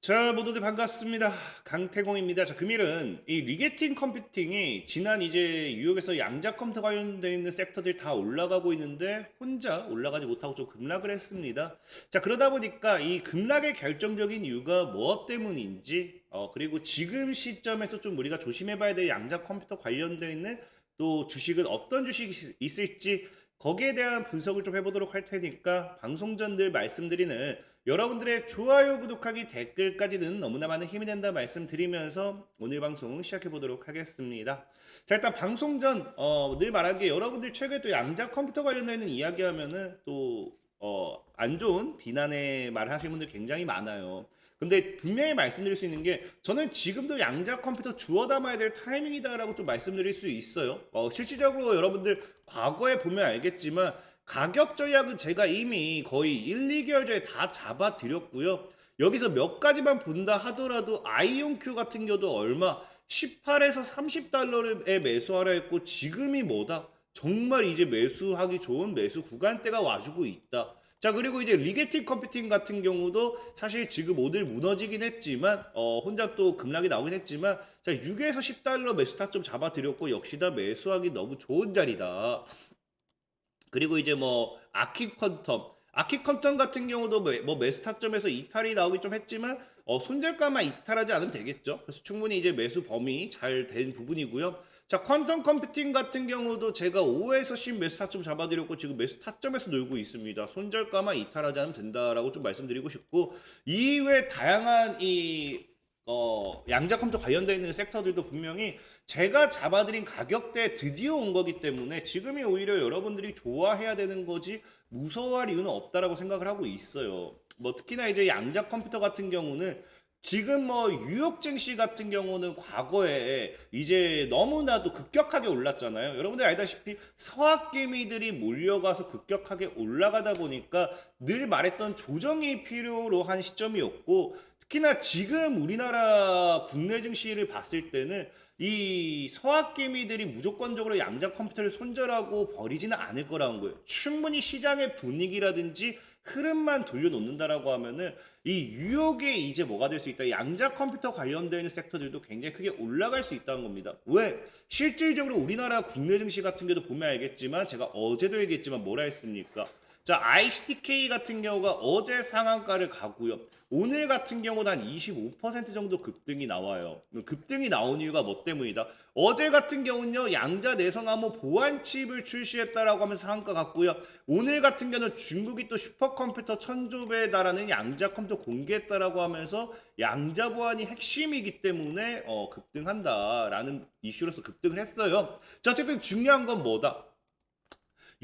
자, 모두들 반갑습니다. 강태공입니다. 자, 금일은 이 리게팅 컴퓨팅이 지난 이제 뉴욕에서 양자 컴퓨터 관련되어 있는 섹터들이 다 올라가고 있는데 혼자 올라가지 못하고 좀 급락을 했습니다. 자, 그러다 보니까 이 급락의 결정적인 이유가 무엇 때문인지, 그리고 지금 시점에서 좀 우리가 조심해 봐야 될 양자 컴퓨터 관련되어 있는 또 주식은 어떤 주식이 있을지 거기에 대한 분석을 좀 해보도록 할 테니까 방송 전 늘 말씀드리는 여러분들의 좋아요, 구독하기, 댓글까지는 너무나 많은 힘이 된다 말씀드리면서 오늘 방송 시작해 보도록 하겠습니다. 자, 일단 방송 전 늘 말한 게 여러분들 최근에 또 양자 컴퓨터 관련된 이야기하면은 또 안 좋은 비난의 말 하시는 분들 굉장히 많아요. 근데 분명히 말씀드릴 수 있는 게 저는 지금도 양자 컴퓨터 주워 담아야 될 타이밍이다라고 좀 말씀드릴 수 있어요. 실질적으로 여러분들 과거에 보면 알겠지만 가격 전략은 제가 이미 거의 1, 2개월 전에 다 잡아 드렸고요. 여기서 몇 가지만 본다 하더라도 아이온큐 같은 경우도 얼마 18에서 30달러에 매수하라 했고 지금이 뭐다? 정말 이제 매수하기 좋은 매수 구간대가 와주고 있다. 자, 그리고 이제 리게팅 컴퓨팅 같은 경우도 사실 지금 오늘 무너지긴 했지만 혼자 또 급락이 나오긴 했지만 자, 6에서 10달러 매수 타점 잡아드렸고 역시나 매수하기 너무 좋은 자리다. 그리고 이제 뭐 아키컨텀 같은 경우도 뭐 매수 타점에서 이탈이 나오긴 좀 했지만 손절가만 이탈하지 않으면 되겠죠. 그래서 충분히 이제 매수 범위 잘 된 부분이고요. 자, 퀀텀 컴퓨팅 같은 경우도 제가 5에서 10 매수 타점 잡아드렸고 지금 매수 타점에서 놀고 있습니다. 손절가만 이탈하지 않으면 된다라고 좀 말씀드리고 싶고 이외에 다양한 양자 컴퓨터 관련되어 있는 섹터들도 분명히 제가 잡아드린 가격대에 드디어 온 거기 때문에 지금이 오히려 여러분들이 좋아해야 되는 거지 무서워할 이유는 없다라고 생각을 하고 있어요. 뭐 특히나 이제 양자 컴퓨터 같은 경우는 지금 뭐 뉴욕 증시 같은 경우는 과거에 이제 너무나도 급격하게 올랐잖아요. 여러분들 알다시피 서학개미들이 몰려가서 급격하게 올라가다 보니까 늘 말했던 조정이 필요로 한 시점이었고 특히나 지금 우리나라 국내 증시를 봤을 때는 이 서학개미들이 무조건적으로 양자 컴퓨터를 손절하고 버리지는 않을 거라는 거예요. 충분히 시장의 분위기라든지 흐름만 돌려놓는다라고 하면은 이 뉴욕에 이제 뭐가 될 수 있다. 양자 컴퓨터 관련되어 있는 섹터들도 굉장히 크게 올라갈 수 있다는 겁니다. 왜? 실질적으로 우리나라 국내 증시 같은 경우도 보면 알겠지만 제가 어제도 얘기했지만 뭐라 했습니까? 자, ICTK 같은 경우가 어제 상한가를 가고요. 오늘 같은 경우는 한 25% 정도 급등이 나와요. 급등이 나온 이유가 뭐 때문이다? 어제 같은 경우는요, 양자 내성암호 보안칩을 출시했다라고 하면서 상한가 갔고요. 오늘 같은 경우는 중국이 또 슈퍼컴퓨터 천조배에 달하는 양자 컴퓨터 공개했다라고 하면서 양자 보안이 핵심이기 때문에 급등한다라는 이슈로서 급등을 했어요. 자, 어쨌든 중요한 건 뭐다?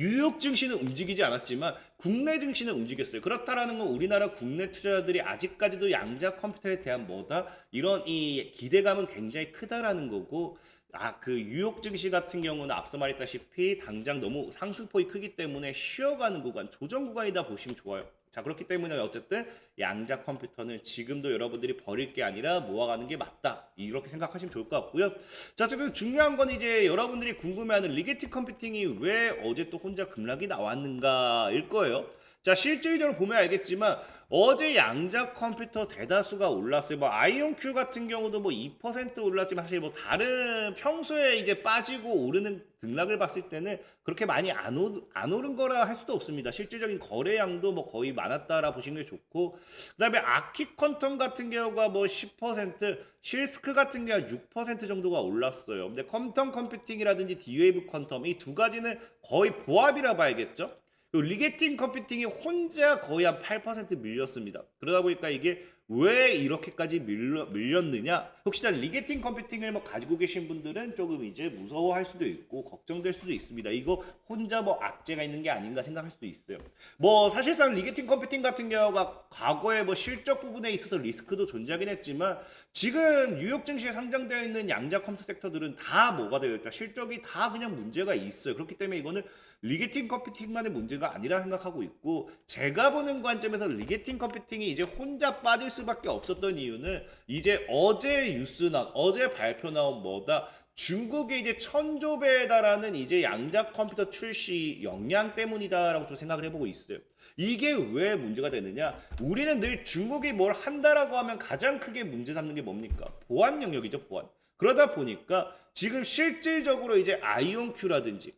뉴욕 증시는 움직이지 않았지만 국내 증시는 움직였어요. 그렇다라는 건 우리나라 국내 투자자들이 아직까지도 양자 컴퓨터에 대한 뭐다? 이런 이 기대감은 굉장히 크다라는 거고 그 뉴욕 증시 같은 경우는 앞서 말했다시피 당장 너무 상승폭이 크기 때문에 쉬어가는 구간, 조정 구간이다 보시면 좋아요. 자, 그렇기 때문에 어쨌든 양자 컴퓨터는 지금도 여러분들이 버릴 게 아니라 모아가는 게 맞다. 이렇게 생각하시면 좋을 것 같고요. 자, 어쨌든 중요한 건 이제 여러분들이 궁금해하는 리게팅 컴퓨팅이 왜 어제 또 혼자 급락이 나왔는가일 거예요. 자, 실질적으로 보면 알겠지만 어제 양자 컴퓨터 대다수가 올랐어요. 뭐 아이온큐 같은 경우도 뭐 2% 올랐지만 사실 뭐 다른 평소에 이제 빠지고 오르는 등락을 봤을 때는 그렇게 많이 안 오른 거라 할 수도 없습니다. 실질적인 거래량도 뭐 거의 많았다라 보시는 게 좋고 그다음에 아키컨텀 같은 경우가 뭐 10%, 실스크 같은 경우가 6% 정도가 올랐어요. 근데 컴텀 컴퓨팅이라든지 디웨이브 컴텀 이 두 가지는 거의 보합이라 봐야겠죠. 리게팅 컴퓨팅이 혼자 거의 한 8% 밀렸습니다. 그러다 보니까 이게 왜 이렇게까지 밀렸느냐? 혹시나 리게팅 컴퓨팅을 뭐 가지고 계신 분들은 조금 이제 무서워할 수도 있고 걱정될 수도 있습니다. 이거 혼자 뭐 악재가 있는 게 아닌가 생각할 수도 있어요. 뭐 사실상 리게팅 컴퓨팅 같은 경우가 과거에 뭐 실적 부분에 있어서 리스크도 존재하긴 했지만 지금 뉴욕 증시에 상장되어 있는 양자 컴퓨터 섹터들은 다 뭐가 되어 있다. 실적이 다 그냥 문제가 있어요. 그렇기 때문에 이거는 리게팅 컴퓨팅만의 문제가 아니라 생각하고 있고 제가 보는 관점에서 리게팅 컴퓨팅이 이제 혼자 빠질 수밖에 없었던 이유는 이제 어제 발표 나온 뭐다 중국의 이제 천조배에 달하는 이제 양자 컴퓨터 출시 역량 때문이다라고 좀 생각을 해보고 있어요. 이게 왜 문제가 되느냐? 우리는 늘 중국이 뭘 한다라고 하면 가장 크게 문제 삼는 게 뭡니까? 보안 영역이죠, 보안. 그러다 보니까 지금 실질적으로 이제 아이온큐라든지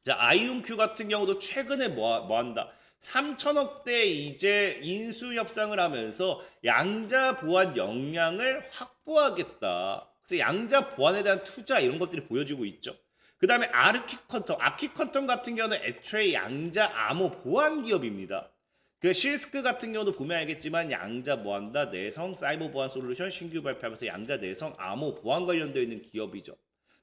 자, 아이온큐 같은 경우도 최근에 뭐 한다? 3천억대 이제 인수 협상을 하면서 양자 보안 역량을 확보하겠다. 그래서 양자 보안에 대한 투자 이런 것들이 보여지고 있죠. 그 다음에 아키컨텀 같은 경우는 애초에 양자 암호 보안 기업입니다. 그 실스크 같은 경우도 보면 알겠지만 양자 뭐한다? 내성 사이버 보안 솔루션 신규 발표하면서 양자 내성 암호 보안 관련되어 있는 기업이죠.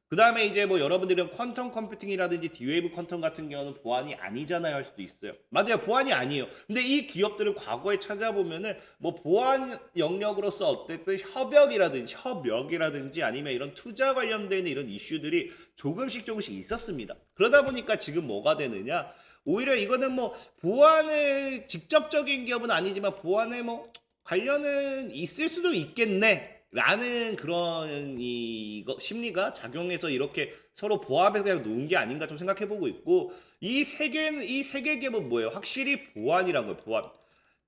그 다음에 이제 뭐 여러분들은 퀀텀 컴퓨팅이라든지 디웨이브 퀀텀 같은 경우는 보안이 아니잖아요 할 수도 있어요. 맞아요, 보안이 아니에요. 근데 이 기업들을 과거에 찾아보면은 뭐 보안 영역으로서 어쨌든 협력이라든지 아니면 이런 투자 관련된 이런 이슈들이 조금씩 있었습니다. 그러다 보니까 지금 뭐가 되느냐? 오히려 이거는 뭐 보안을 직접적인 기업은 아니지만 보안에 뭐 관련은 있을 수도 있겠네. 라는 그런 이거 심리가 작용해서 이렇게 서로 보합해서 그냥 놓은 게 아닌가 좀 생각해보고 있고 이 세 개 기업은 뭐예요? 확실히 보안이란 거예요. 보안.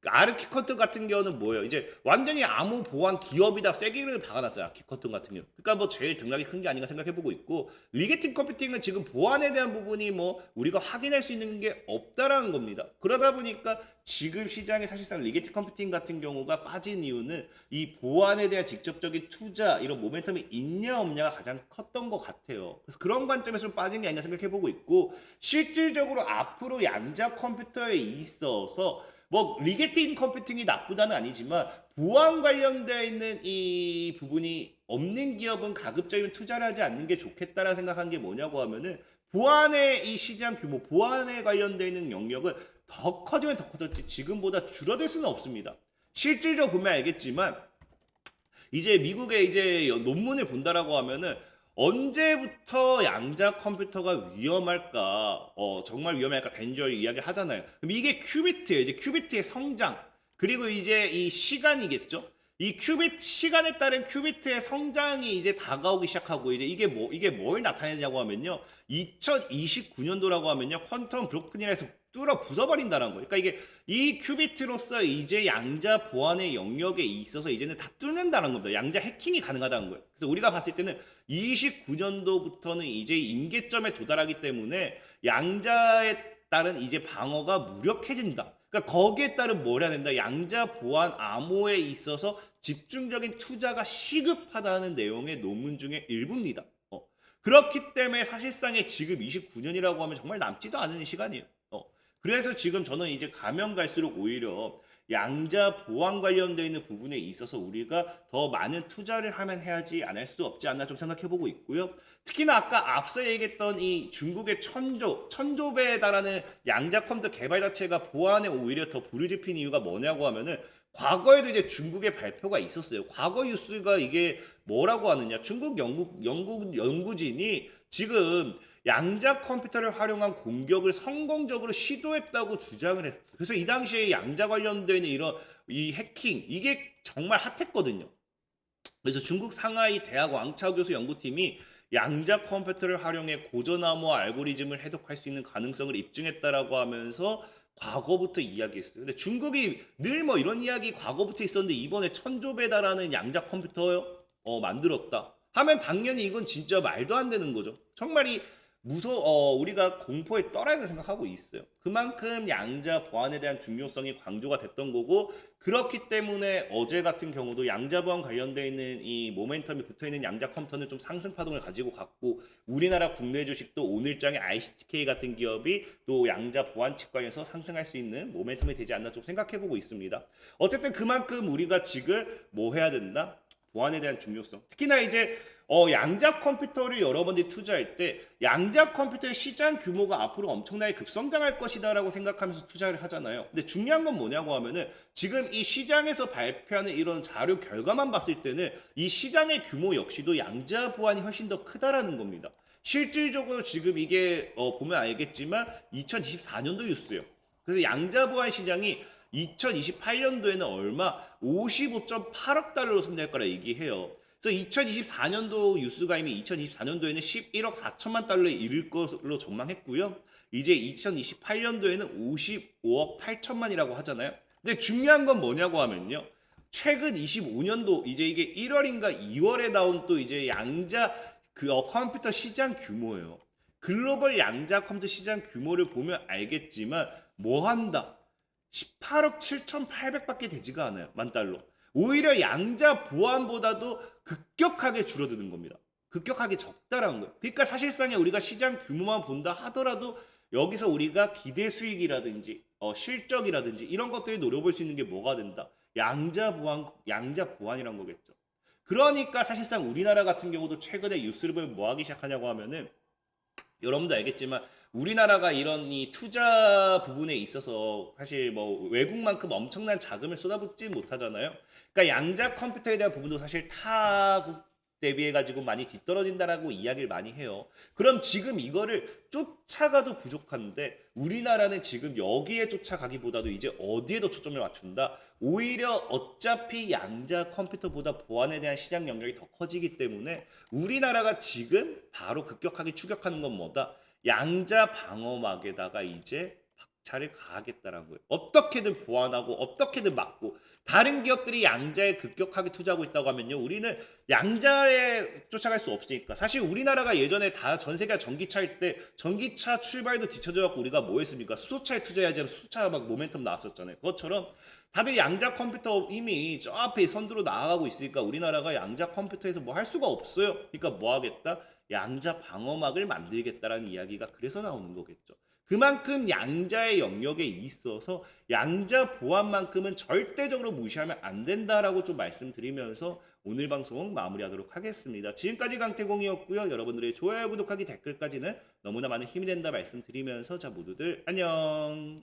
아르키컨트 같은 경우는 뭐예요? 이제 완전히 암호 보안 기업이다 쐐기를 박아놨잖아. 아르키컨트 같은 경우. 그러니까 뭐 제일 등락이 큰 게 아닌가 생각해보고 있고 리게팅 컴퓨팅은 지금 보안에 대한 부분이 뭐 우리가 확인할 수 있는 게 없다라는 겁니다. 그러다 보니까 지금 시장에 사실상 리게팅 컴퓨팅 같은 경우가 빠진 이유는 이 보안에 대한 직접적인 투자 이런 모멘텀이 있냐 없냐가 가장 컸던 것 같아요. 그래서 그런 관점에서 좀 빠진 게 아닌가 생각해보고 있고 실질적으로 앞으로 양자 컴퓨터에 있어서 뭐 리게팅 컴퓨팅이 나쁘다는 아니지만 보안 관련되어 있는 이 부분이 없는 기업은 가급적이면 투자를 하지 않는 게 좋겠다라는 생각한 게 뭐냐고 하면은 보안의 이 시장 규모, 보안에 관련되어 있는 영역은 더 커지면 더 커졌지 지금보다 줄어들 수는 없습니다. 실질적으로 보면 알겠지만 이제 미국의 이제 논문을 본다라고 하면은 언제부터 양자 컴퓨터가 위험할까? 정말 위험할까? 덴저 이야기 하잖아요. 그럼 이게 큐비트예요. 이제 큐비트의 성장 그리고 이제 이 시간이겠죠. 이 큐비트 시간에 따른 큐비트의 성장이 이제 다가오기 시작하고 이제 이게 뭘 나타내냐고 하면요. 2029년도라고 하면요. 퀀텀 브로큰이라 해서 뚫어 부숴버린다는 거예요. 그러니까 이게 이 큐비트로서 이제 양자 보안의 영역에 있어서 이제는 다 뚫는다는 겁니다. 양자 해킹이 가능하다는 거예요. 그래서 우리가 봤을 때는 29년도부터는 이제 임계점에 도달하기 때문에 양자에 따른 이제 방어가 무력해진다. 그러니까 거기에 따른 뭘 해야 된다? 양자 보안 암호에 있어서 집중적인 투자가 시급하다는 내용의 논문 중에 일부입니다. 그렇기 때문에 사실상의 지금 29년이라고 하면 정말 남지도 않은 시간이에요. 그래서 지금 저는 이제 가면 갈수록 오히려 양자 보안 관련되어 있는 부분에 있어서 우리가 더 많은 투자를 하면 해야지 안 할 수 없지 않나 좀 생각해보고 있고요. 특히나 아까 앞서 얘기했던 이 중국의 천조배에 달하는 양자 컴퓨터 개발 자체가 보안에 오히려 더 부르짖힌 이유가 뭐냐고 하면은 과거에도 이제 중국의 발표가 있었어요. 과거 뉴스가 이게 뭐라고 하느냐. 중국 영국 연구진이 지금 양자 컴퓨터를 활용한 공격을 성공적으로 시도했다고 주장을 했어요. 그래서 이 당시에 양자 관련된 이런 이 해킹 이게 정말 핫했거든요. 그래서 중국 상하이 대학 왕차오 교수 연구팀이 양자 컴퓨터를 활용해 고전암호 알고리즘을 해독할 수 있는 가능성을 입증했다라고 하면서 과거부터 이야기했어요. 근데 중국이 늘 뭐 이런 이야기 과거부터 있었는데 이번에 천조배 달하는 양자 컴퓨터 만들었다 하면 당연히 이건 진짜 말도 안 되는 거죠. 정말 우리가 공포에 떨어야 된다 생각하고 있어요. 그만큼 양자 보안에 대한 중요성이 강조가 됐던 거고 그렇기 때문에 어제 같은 경우도 양자 보안 관련되어 있는 이 모멘텀이 붙어있는 양자 컴퓨터는 좀 상승 파동을 가지고 갔고 우리나라 국내 주식도 오늘장의 ICTK 같은 기업이 또 양자 보안 측과에서 상승할 수 있는 모멘텀이 되지 않나 좀 생각해보고 있습니다. 어쨌든 그만큼 우리가 지금 뭐 해야 된다? 보안에 대한 중요성. 특히나 이제 양자 컴퓨터를 여러분들이 투자할 때 양자 컴퓨터의 시장 규모가 앞으로 엄청나게 급성장할 것이다라고 생각하면서 투자를 하잖아요. 근데 중요한 건 뭐냐고 하면은 지금 이 시장에서 발표하는 이런 자료 결과만 봤을 때는 이 시장의 규모 역시도 양자 보안이 훨씬 더 크다라는 겁니다. 실질적으로 지금 이게 보면 알겠지만 2024년도 뉴스예요. 그래서 양자 보안 시장이 2028년도에는 얼마? 55.8억 달러로 손댈 거라 얘기해요. 그래서 2024년도 유스가임이 2024년도에는 11억 4천만 달러에 이를 것으로 전망했고요. 이제 2028년도에는 55억 8천만이라고 하잖아요. 근데 중요한 건 뭐냐고 하면요. 최근 25년도 이제 이게 1월인가 2월에 나온 또 이제 양자 컴퓨터 시장 규모예요. 글로벌 양자 컴퓨터 시장 규모를 보면 알겠지만 뭐 한다? 18억 7,800밖에 되지가 않아요. 만 달러. 오히려 양자 보안보다도 급격하게 줄어드는 겁니다. 급격하게 적다라는 거예요. 그러니까 사실상에 우리가 시장 규모만 본다 하더라도 여기서 우리가 기대 수익이라든지 실적이라든지 이런 것들이 노려볼 수 있는 게 뭐가 된다? 양자 보안이란 거겠죠. 그러니까 사실상 우리나라 같은 경우도 최근에 뉴스를 보면 뭐 하기 시작하냐고 하면은 여러분도 알겠지만 우리나라가 이런 이 투자 부분에 있어서 사실 뭐 외국만큼 엄청난 자금을 쏟아붓지 못하잖아요. 그러니까 양자 컴퓨터에 대한 부분도 사실 타국 대비해 가지고 많이 뒤떨어진다라고 이야기를 많이 해요. 그럼 지금 이거를 쫓아가도 부족한데 우리나라는 지금 여기에 쫓아가기보다도 이제 어디에 더 초점을 맞춘다? 오히려 어차피 양자 컴퓨터보다 보안에 대한 시장 영역이 더 커지기 때문에 우리나라가 지금 바로 급격하게 추격하는 건 뭐다? 양자 방어막에다가 이제 박차를 가하겠다라는 거예요. 어떻게든 보완하고 어떻게든 막고 다른 기업들이 양자에 급격하게 투자하고 있다고 하면요. 우리는 양자에 쫓아갈 수 없으니까. 사실 우리나라가 예전에 다 전 세계가 전기차일 때 전기차 출발도 뒤쳐져 갖고 우리가 뭐 했습니까? 수소차에 투자해야지 하면 수소차 막 모멘텀 나왔었잖아요. 그것처럼 다들 양자 컴퓨터 이미 저 앞에 선두로 나아가고 있으니까 우리나라가 양자 컴퓨터에서 뭐 할 수가 없어요. 그러니까 뭐 하겠다? 양자 방어막을 만들겠다라는 이야기가 그래서 나오는 거겠죠. 그만큼 양자의 영역에 있어서 양자 보안만큼은 절대적으로 무시하면 안 된다라고 좀 말씀드리면서 오늘 방송 마무리하도록 하겠습니다. 지금까지 강태공이었고요. 여러분들의 좋아요, 구독하기, 댓글까지는 너무나 많은 힘이 된다 말씀드리면서 자 모두들 안녕.